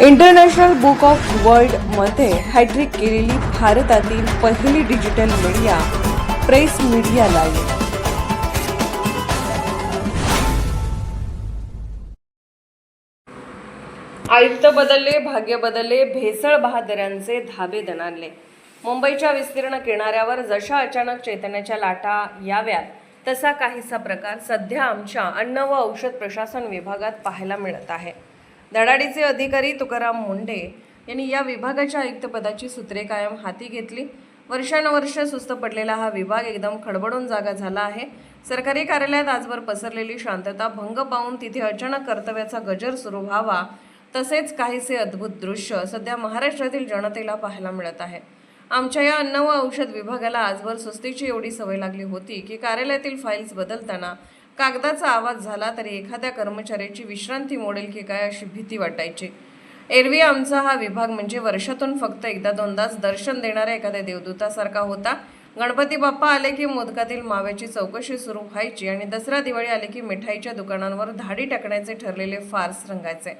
International book of वर्ल्डमध्ये hat trick केलेली भारतातील पहिली digital media press media live. आयुक्त बदलले, भाग्य बदलले, भेसळ बहादरांचे धाबे दणाणले. मुंबईच्या विस्तीर्ण किनाऱ्यावर जशा अचानक चैतन्याच्या लाटा याव्यात तसा काहीसा प्रकार सध्या आमच्या अन्न व औषध प्रशासन विभागात पाहायला मिळत आहे. धडाडीचे अधिकारी तुकाराम मुंढे यांनी या विभागाच्या आयुक्तपदाची सूत्रे कायम हाती घेतली. वर्षानुवर्ष सुस्त पडलेला हा विभाग एकदम खडबडून जागा झाला आहे. सरकारी कार्यालयात आजवर पसरलेली शांतता भंग पाहून तिथे अचानक कर्तव्याचा गजर सुरू व्हावा, तसेच काहीसे अद्भुत दृश्य सध्या महाराष्ट्रातील जनतेला पाहायला मिळत आहे. आमच्या या अन्न व औषध विभागाला आजवर सुस्तीची एवढी सवय लागली होती की कार्यालयातील फाईल्स बदलताना कागदाचा आवाज झाला तरी एखाद्या कर्मचाऱ्याची विश्रांती मोडेल की काय अशी भीती वाटायची. एरवी आमचा हा विभाग म्हणजे वर्षातून फक्त एकदा दोनदाच दर्शन देणाऱ्या एखाद्या देवदूतासारखा होता. गणपती बाप्पा आले की मोदकातील माव्याची चौकशी सुरू व्हायची आणि दसरा दिवाळी आले की मिठाईच्या दुकानांवर धाडी टाकण्याचे ठरलेले फार्स रंगायचे.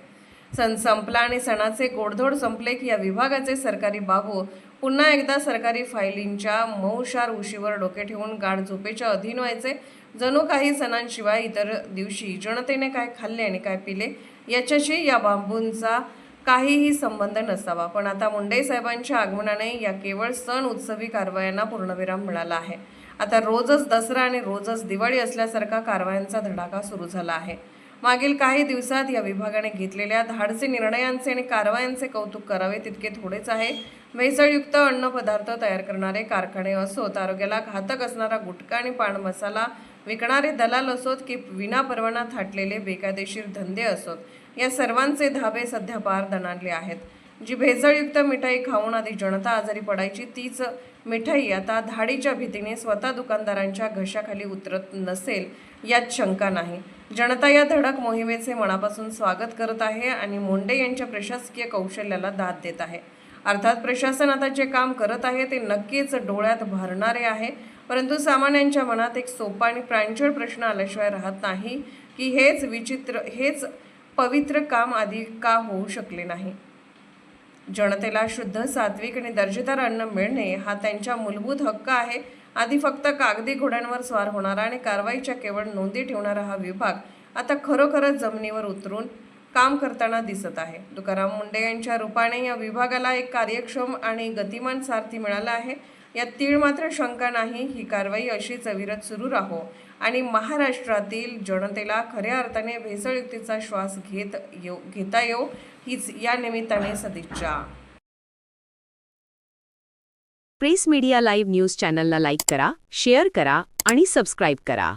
सण संपला आणि सणाचे गोडधोड संपले की या विभागाचे सरकारी बाबू पुन्हा एकदा सरकारी फायलींच्या मऊशार उशीवर डोके ठेवून गाढ झोपेच्या अधीन व्हायचे. जणू काही सणांशिवाय इतर दिवशी जनतेने काय खाल्ले आणि काय पिले याच्याशी या बांबूंचा काहीही संबंध नसावा. पण आता मुंडे साहेबांच्या आगमनाने या केवळ सण उत्सवी कारवायांना पूर्णविराम मिळाला आहे. आता रोजच दसरा आणि रोजच दिवाळी असल्यासारखा कारवायांचा धडाका सुरू झाला आहे. मागील काही दिवसात या विभागाने घेतलेल्या धाडसी निर्णयांचे आणि कारवायांचे कौतुक करावे तितके थोडेच आहे. भेसळयुक्त अन्न पदार्थ तयार करणारे कारखाने असोत, आरोग्याला घातक असणारा गुटखा आणि पान मसाला विकणारे दलाल असोत की विनापरवाना थाटलेले बेकायदेशीर धंदे असोत, या सर्वांचे धाबे सध्या पार दणाणले आहेत. जी भेसळयुक्त मिठाई खाऊन आधी जनता आजारी पडायची तीच मिठाई आता धाडीच्या भीतीने स्वतः दुकानदारांच्या घशाखाली उतरत नसेल यात शंका नाही. जनता या धडक मोहिमेचे मनापासून स्वागत करत आहे आणि मुंडे यांच्या प्रशासकीय कौशल्याला दाद देत आहे. अर्थात प्रशासन आता जे काम करत आहे ते नक्कीच डोळ्यात भरणारे आहे, परंतु सामान्यांच्या मनात एक सोपा आणि प्रांजळ प्रश्न आल्याशिवाय राहत नाही की हेच पवित्र काम आधी का होऊ शकले नाही. जनतेला शुद्ध, सात्विक आणि दर्जेदार अन्न मिळणे हा त्यांचा मूलभूत हक्क आहे. आधी फक्त कागदी घोड्यांवर स्वार होणारा आणि कारवाईच्या केवळ नोंदी ठेवणारा हा विभाग आता खरोखरच जमिनीवर उतरून काम करताना दिसत आहे. तुकाराम मुंडे यांच्या रूपाने या विभागाला एक कार्यक्षम आणि गतिमान सारथी मिळाला आहे. यात तीळ मात्र शंका नाही. ही कारवाई अशीच अविरत सुरू राहो आणि महाराष्ट्रातील जनतेला खऱ्या अर्थाने भेसळयुक्तीचा श्वास घेता येऊ हीच या निमित्ताने सदिच्छा. प्रेस मीडिया लाईव्ह न्यूज चॅनलला लाईक करा, शेअर करा आणि सबस्क्राईब करा.